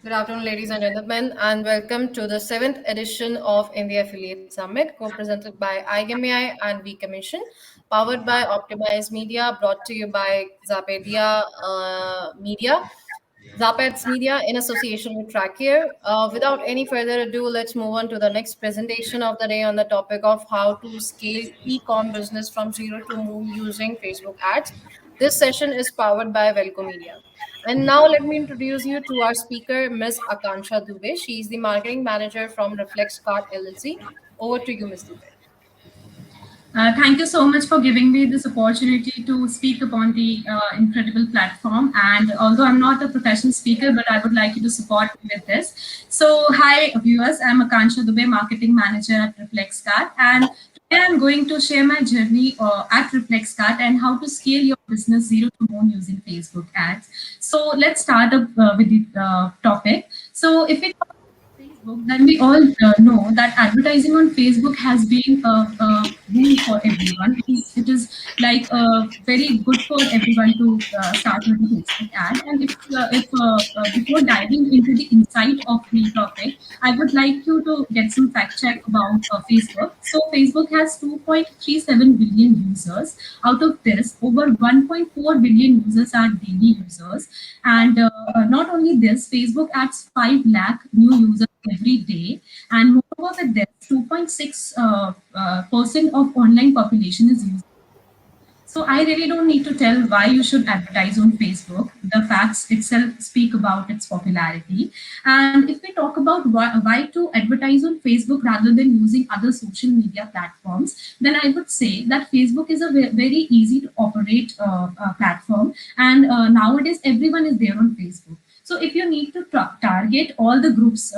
Good afternoon, ladies and gentlemen, and welcome to the seventh edition of India Affiliate Summit, co-presented by IGMI and V Commission, powered by Optimized Media, brought to you by Zapedia Media. Zapets Media in association with Tracker. Without any further ado, let's move on to the next presentation of the day on the topic of how to scale e-com business from zero to moon using Facebook ads. This session is powered by Velco Media. And now let me introduce you to our speaker, Ms. Akansha Dubey. She is the marketing manager from Reflexcart LLC. Over to you, Ms. Dubey. Thank you so much for giving me this opportunity to speak upon the incredible platform. And although I'm not a professional speaker, but I would like you to support me with this. So, hi viewers, I'm Akansha Dubey, marketing manager at Reflexcart, and today I'm going to share my journey at Reflexcart and how to scale your business zero to one using Facebook ads. So, let's start up with the topic. So, if we Facebook, then we all know that advertising on Facebook has been a boon for everyone. It is like very good for everyone to start with a Facebook ad. And if before diving into the insight of the topic, I would like you to get some fact check about Facebook. So Facebook has 2.37 billion users. Out of this, over 1.4 billion users are daily users. And not only this, Facebook adds 5 lakh new users every day, and moreover with this, 2.6% of online population is using. So I really don't need to tell why you should advertise on Facebook. The facts itself speak about its popularity. And if we talk about why to advertise on Facebook rather than using other social media platforms, then I would say that Facebook is a very easy to operate platform, and nowadays everyone is there on Facebook. So if you need to target all the groups,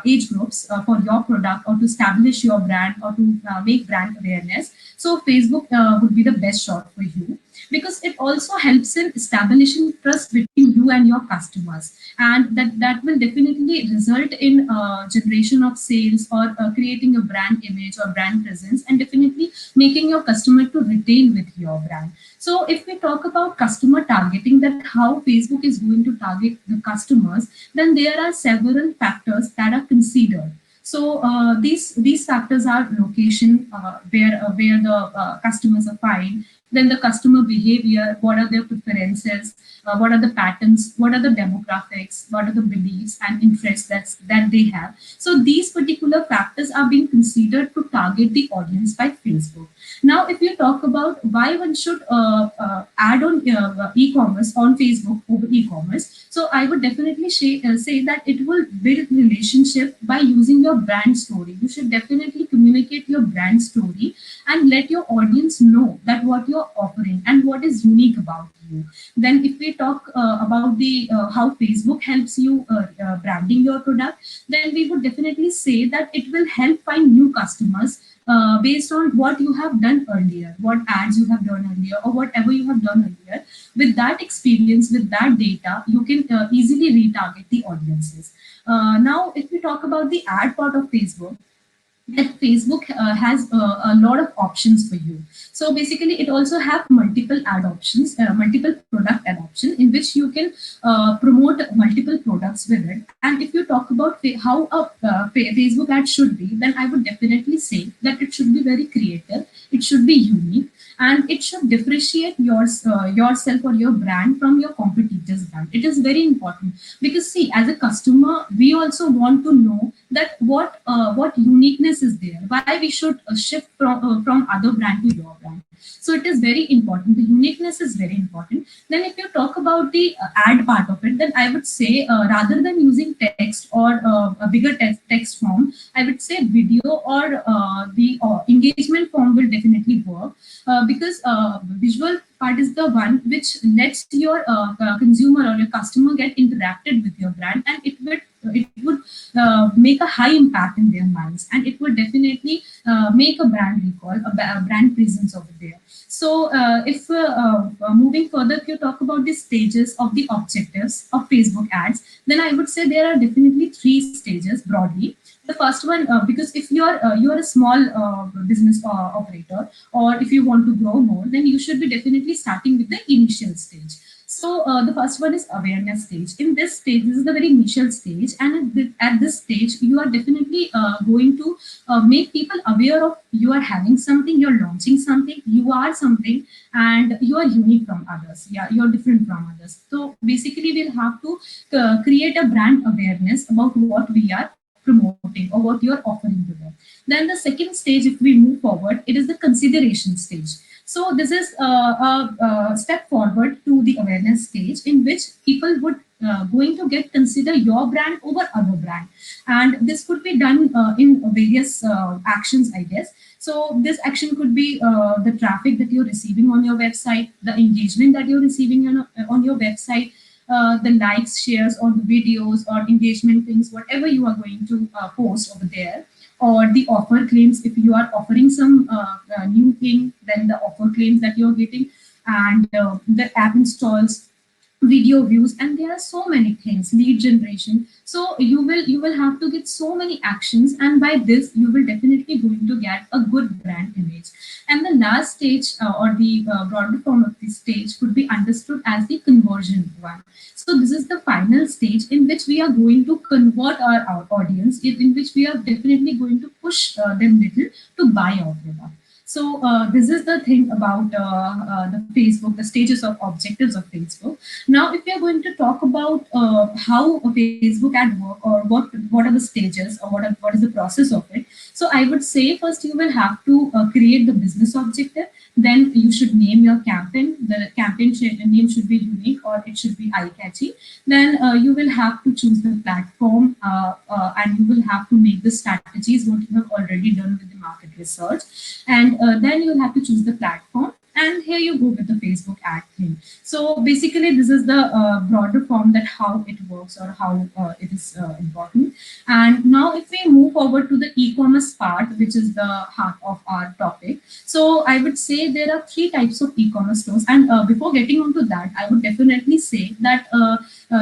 age groups for your product, or to establish your brand, or to make brand awareness, so Facebook would be the best shot for you, because it also helps in establishing trust between you and your customers, and that will definitely result in generation of sales, or creating a brand image or brand presence, and definitely making your customer to retain with your brand. So if we talk about customer targeting, that how Facebook is going to target the customers, then there are several factors that are considered. So these factors are location, where the customers are fine, then the customer behavior, what are their preferences, what are the patterns, what are the demographics, what are the beliefs and interests that they have. So these particular factors are being considered to target the audience by Facebook. Now, if you talk about why one should add on e-commerce on Facebook over e-commerce, so I would definitely say that it will build relationship by using your brand story. You should definitely communicate your brand story and let your audience know that what you're offering and what is unique about you. Then, if we talk about the how Facebook helps you branding your product, then we would definitely say that it will help find new customers based on what you have done earlier, what ads you have done earlier, or whatever you have done earlier. With that experience, with that data, you can easily retarget the audiences. Now, if we talk about the ad part of Facebook, that Facebook has a lot of options for you. So basically, it also have multiple ad options, multiple product ad option, in which you can promote multiple products with it. And if you talk about how a Facebook ad should be, then I would definitely say that it should be very creative, it should be unique, and it should differentiate yourself or your brand from your competitors' brand. It is very important, because see, as a customer, we also want to know that what uniqueness is there, why we should shift from other brand to your brand. So it is very important. The uniqueness is very important. Then if you talk about the ad part of it, then I would say rather than using text or a bigger text form, I would say video or the engagement form will definitely work, because visual part is the one which lets your consumer or your customer get interacted with your brand, and it would make a high impact in their minds, and it would definitely make a brand recall, a brand presence over there. So if moving further, if you talk about the stages of the objectives of Facebook ads, then I would say there are definitely 3 stages broadly. The first one, because if you are a small business operator, or if you want to grow more, then you should be definitely starting with the initial stage. So the first one is awareness stage. In this stage, this is the very initial stage, and at this stage, you are definitely going to make people aware of you are having something, you're launching something, you are something, and you are unique from others. Yeah, you're different from others. So basically, we'll have to create a brand awareness about what we are promoting or what you're offering to them. Then the second stage, if we move forward, it is the consideration stage. So this is a step forward to the awareness stage in which people would going to get consider your brand over other brand, and this could be done in various actions, I guess. So this action could be the traffic that you're receiving on your website, the engagement that you're receiving on your website, the likes, shares on the videos or engagement things, whatever you are going to post over there, or the offer claims. If you are offering some new thing, then the offer claims that you're getting, and the app installs, video views, and there are so many things, lead generation. So you will have to get so many actions, and by this you will definitely going to get a good brand image. And the last stage, or the broader form of this stage, could be understood as the conversion one. So this is the final stage in which we are going to convert our audience, in which we are definitely going to push them little to buy our product. So this is the thing about the Facebook, the stages of objectives of Facebook. Now, if we are going to talk about how a Facebook ad work, or what are the stages, or what is the process of it. So I would say first you will have to create the business objective. Then you should name your campaign. The campaign name should be unique, or it should be eye catchy. Then you will have to choose the platform, and you will have to make the strategies what you have already done with the market research, and then you'll have to choose the platform, and here you go with the Facebook ad thing. So basically this is the broader form that how it works, or how it is important. And now if we move forward to the e-commerce part, which is the heart of our topic, so I would say there are three types of e-commerce stores. And before getting onto that, I would definitely say that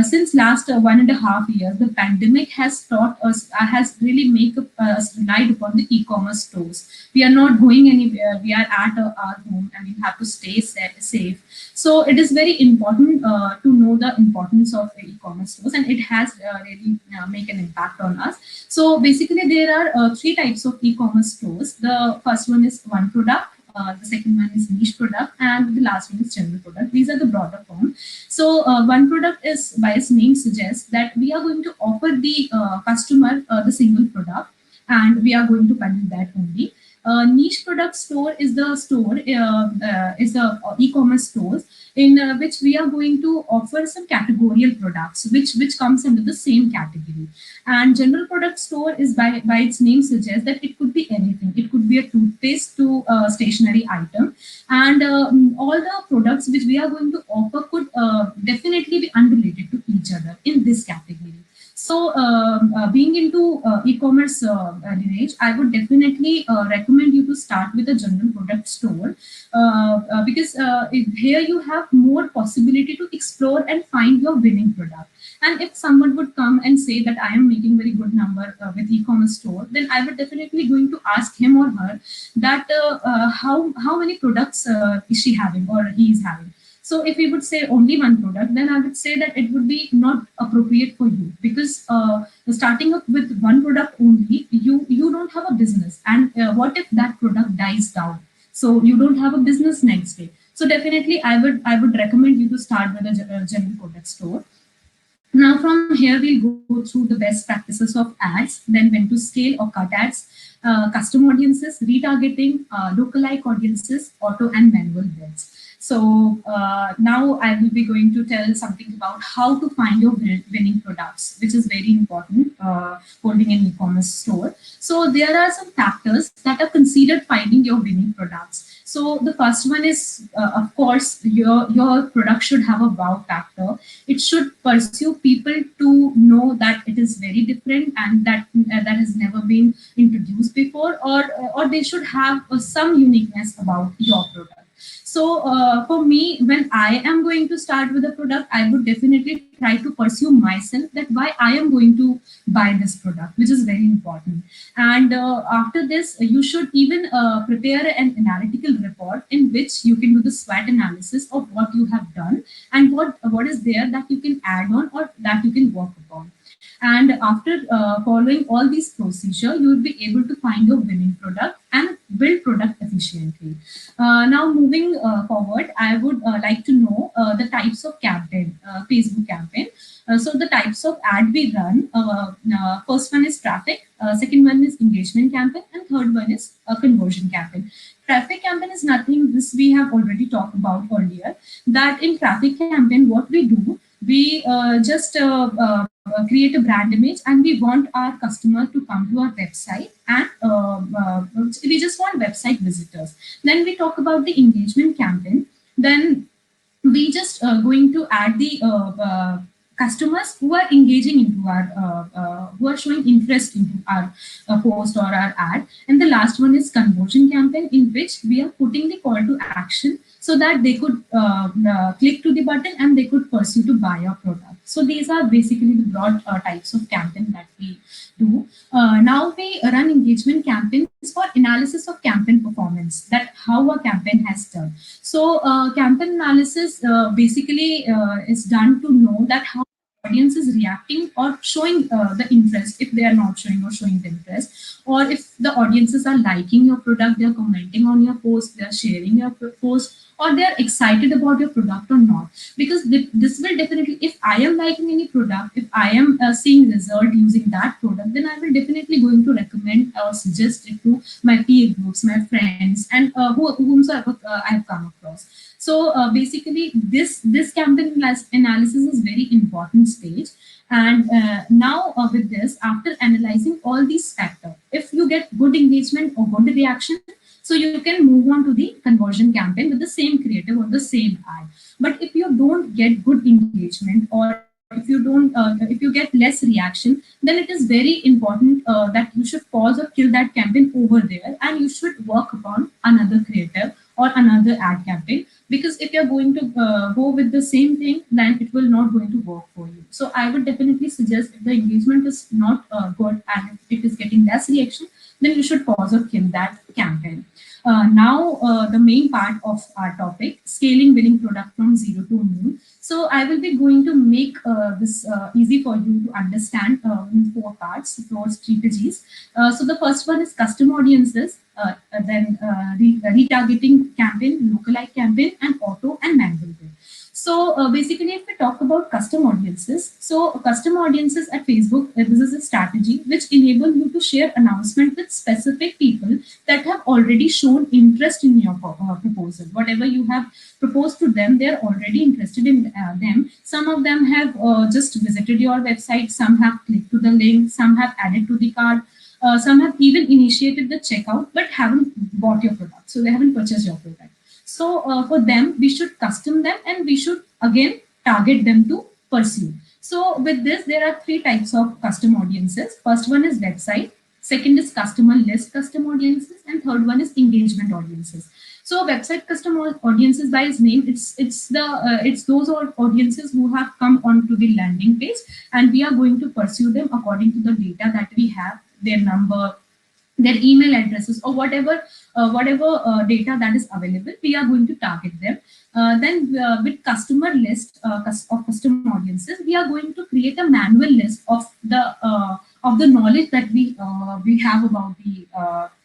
since last 1.5 years, the pandemic has taught us, has really make us relied upon the e-commerce stores. We are not going anywhere. We are at our home, and we have to stay safe. So it is very important to know the importance of e-commerce stores, and it has really make an impact on us. So basically, there are three types of e-commerce stores. The first one is one product. The second one is niche product, and the last one is general product. These are the broader form. So one product is, by its name suggests, that we are going to offer the customer the single product, and we are going to bundle that only. Niche product store is the store, is the e-commerce stores in which we are going to offer some categorical products, which comes under the same category. And general product store is, by its name suggests, that it could be anything. It could be a toothpaste to a stationery item, and all the products which we are going to offer could definitely be unrelated to each other in this category. So, being into e-commerce lineage, I would definitely recommend you to start with a general product store, because here you have more possibility to explore and find your winning product. And if someone would come and say that I am making very good number with e-commerce store, then I would definitely going to ask him or her that how many products is she having or he is having. So if we would say only one product, then I would say that it would be not appropriate for you, because starting up with one product only, you don't have a business. And what if that product dies down? So you don't have a business next day. So definitely, I would recommend you to start with a general product store. Now from here, we'll go through the best practices of ads, then when to scale or cut ads, custom audiences, retargeting, lookalike audiences, auto and manual bids. So now I will be going to tell something about how to find your winning products, which is very important holding an e-commerce store. So there are some factors that are considered finding your winning products. So the first one is, of course, your product should have a wow factor. It should pursue people to know that it is very different and that has never been introduced before, or they should have some uniqueness about your product. So for me, when I am going to start with a product, I would definitely try to pursue myself, that why I am going to buy this product, which is very important. And after this, you should even prepare an analytical report in which you can do the SWOT analysis of what you have done and what is there that you can add on or that you can work upon. And after following all these procedure, you will be able to find your winning product and build product efficiently. Now moving forward, I would like to know the types of campaign, Facebook campaign. So the types of ad we run, first one is traffic, second one is engagement campaign, and third one is a conversion campaign. Traffic campaign is nothing, this we have already talked about earlier, that in traffic campaign, what we do, we just create a brand image and we want our customer to come to our website and we just want website visitors. Then we talk about the engagement campaign. Then we just going to add the customers who are engaging into our who are showing interest into our post or our ad. And the last one is conversion campaign, in which we are putting the call to action so that they could click to the button and they could pursue to buy our product. So these are basically the broad types of campaign that we do. Now we run engagement campaigns for analysis of campaign performance, that how a campaign has done. So campaign analysis basically is done to know that how audience is reacting or showing the interest, if they are not showing or showing the interest, or if the audiences are liking your product, they are commenting on your post, they are sharing your post, or they are excited about your product or not. Because this will definitely, if I am liking any product, if I am seeing result using that product, then I will definitely going to recommend or suggest it to my peer groups, my friends, and whomsoever I have come across. So basically, this campaign analysis is very important stage. And now with this, after analyzing all these factors, if you get good engagement or good reaction, so you can move on to the conversion campaign with the same creative or the same ad. But if you don't get good engagement, or if you get less reaction, then it is very important that you should pause or kill that campaign over there, and you should work upon another creative or another ad campaign. Because if you're going to go with the same thing, then it will not going to work for you. So I would definitely suggest, if the engagement is not good and if it is getting less reaction, then you should pause or kill that campaign. Now, the main part of our topic, scaling winning product from zero to moon. So I will be going to make this easy for you to understand in four parts, four strategies. So the first one is custom audiences, then retargeting campaign, lookalike campaign, and auto and manual bid. So basically, if we talk about custom audiences, so custom audiences at Facebook, this is a strategy which enable you to share announcement with specific people that have already shown interest in your proposal. Whatever you have proposed to them, they are already interested in them. Some of them have just visited your website, some have clicked to the link, some have added to the cart, some have even initiated the checkout but haven't bought your product. So they haven't purchased your product. So for them, we should custom them and we should again target them to pursue. So with this, there are three types of custom audiences. First one is website, second is customer list custom audiences, and third one is engagement audiences. So website custom audiences, by its name, it's those audiences who have come onto the landing page, and we are going to pursue them according to the data that we have, their number, their email addresses, or whatever data that is available, we are going to target them. Then with customer list of customer audiences, we are going to create a manual list of the knowledge that we have about the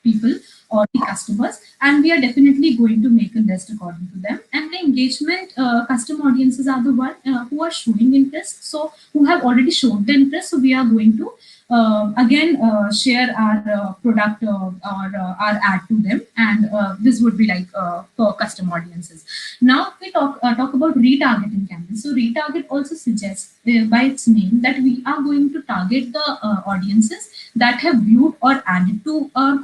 people or the customers, and we are definitely going to make a list according to them. And the engagement custom audiences are the one who are showing interest, so who have already showed the interest. So we are going to again share our product or our ad to them, and this would be like for custom audiences. Now we talk about retargeting campaigns. So retarget also suggests by its name that we are going to target the audiences that have viewed or added to our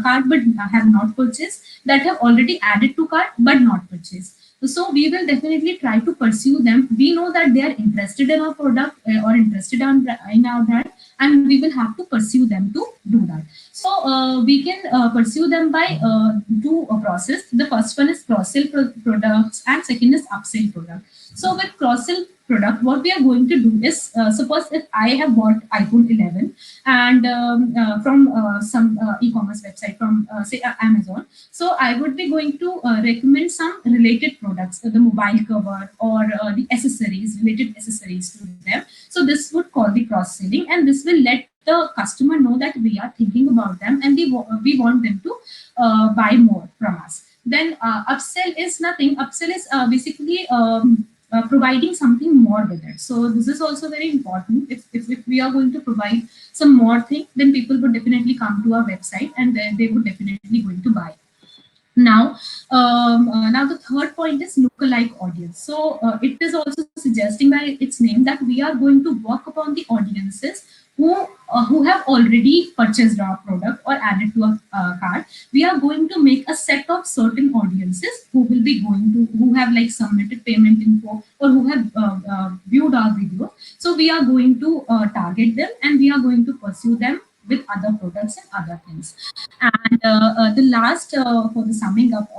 cart but have not purchased, that have already added to cart but not purchased. So we will definitely try to pursue them. We know that they are interested in our product or interested in our brand, and we will have to pursue them to do that. So we can pursue them by two process. The first one is cross-sell products, and second is upsell product. So with cross-sell product, what we are going to do is, suppose if I have bought iPhone 11 and from some e-commerce website from say Amazon, so I would be going to recommend some related products, the mobile cover or the accessories, related accessories to them. So this would call the cross-selling, and this will let the customer know that we are thinking about them and we want them to buy more from us. Then upsell is nothing. Upsell is basically providing something more with it. So this is also very important. If we are going to provide some more thing, then people would definitely come to our website and then they would definitely going to buy. Now, now the third point is lookalike audience. So it is also suggesting by its name that we are going to work upon the audiences who have already purchased our product or added to a cart. We are going to make a set of certain audiences who will be going to, who have like submitted payment info or who have viewed our video. So we are going to target them and we are going to pursue them with other products and other things. And the last, for the summing up,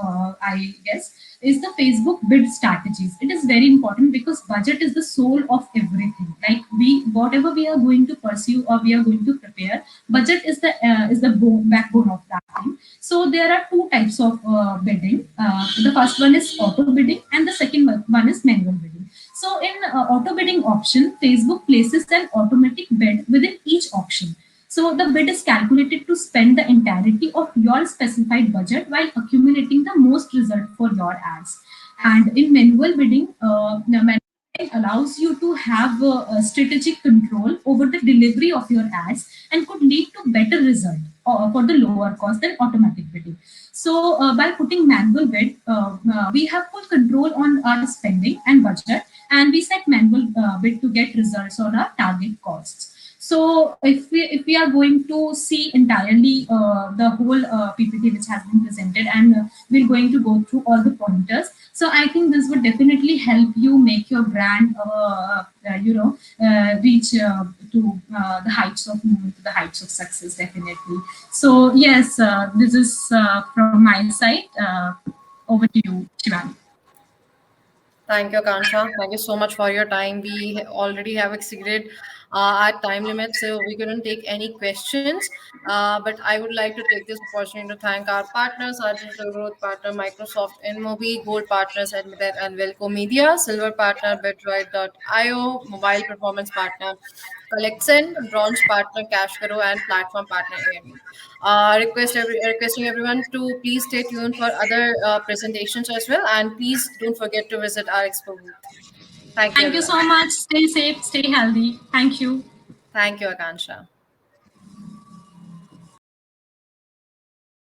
I guess, is the Facebook bid strategies. It is very important because budget is the soul of everything. Like whatever we are going to pursue or we are going to prepare, budget is the backbone of that thing. So there are two types of bidding. The first one is auto bidding, and the second one is manual bidding. So in auto bidding option, Facebook places an automatic bid within each auction. So the bid is calculated to spend the entirety of your specified budget while accumulating the most result for your ads. And in manual bidding, manual bidding allows you to have a strategic control over the delivery of your ads and could lead to better result for the lower cost than automatic bidding. So by putting manual bid, we have full control on our spending and budget, and we set manual bid to get results on our target costs. So if we are going to see entirely the whole PPT which has been presented, and we're going to go through all the pointers, so I think this would definitely help you make your brand, reach to the heights of success, definitely. So yes, this is from my side. Over to you, Shivani. Thank you, Akansha. Thank you so much for your time. We already have exceeded our time limit, so we couldn't take any questions. But I would like to take this opportunity to thank our partners, our digital growth partner, Microsoft InMobi, gold partners, Admitted and Velco Media, silver partner, Bitroid.io, mobile performance partner, Collectsen, bronze partner, Cashkaro, and platform partner, AME. Requesting everyone to please stay tuned for other presentations as well, and please don't forget to visit our expo booth. Thank you, Thank you everyone. so much. Stay safe, stay healthy. Thank you. Thank you, Akansha.